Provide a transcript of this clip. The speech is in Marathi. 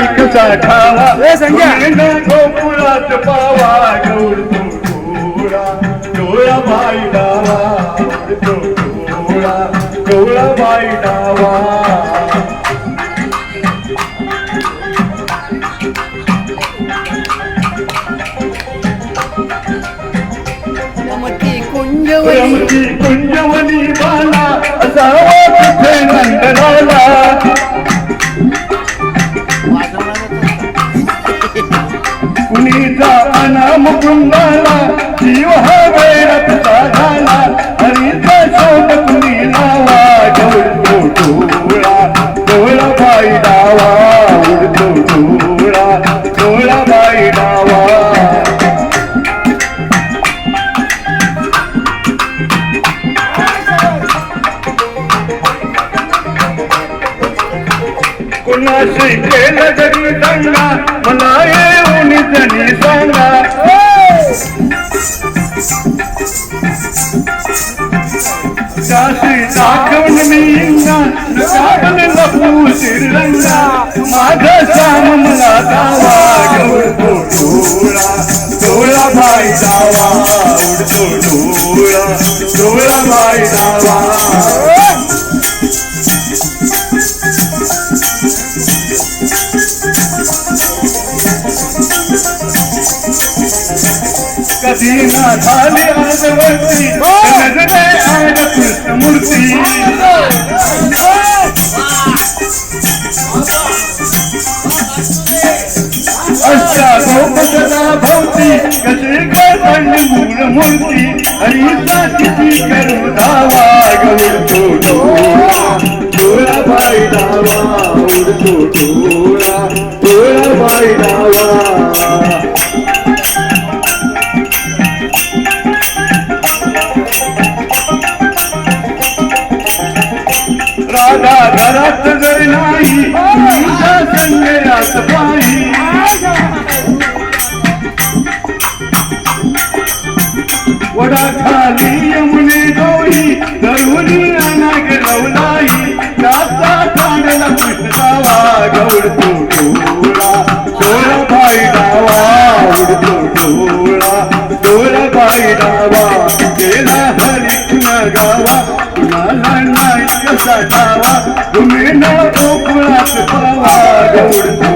नाही कसा ठावा गोकुळात पावा गौडतो डोळा डोळा बाई डावा उडतो डोळा डोळा बाई डावा रमती कुंजवनी बाला असावा तिथे नंदनाला कुणीचा अनाम कुंभाला जीव हा वेळात झाला हरीचा शोध कुणी लावा गौडतो डोळा डोळा बाई डावा उडतो डोळा डोळा बाई डावा कुणाशी केलं जरी दंगा मला येऊन जणी सांगा त्याशी दाखवून मी इंगा नकाबन लपू श्रीरंगा माझा श्याम मला दावा गौडतो डोळा डोळा बाई डावा उडतो डोळा डोळा बाई डावा कधी ना झाली आजवरती नजरे आड कृष्णमूर्ती अशा गोपसदा भोवती कसे गळणी मूळ मूर्ती हरीचा किती करू धावा गौडतो डोळा डोळा बाई डावा उडतो डोळा डोळा बाई डावा राधा घरात जर नाही तुमच्या संगयात पाही वडा खाली यमुने डोळी धरुणी अनाग लवलाई त्याचा चांगला कृष्णावा गौडतो डोळा डोळा बाई डावा उडतो डोळा डोळा बाई डावा गेला हरिकृष्ण गावा कुणाला नाही कसा ठावा तुम्ही ना गोकुळात पावा गौडतो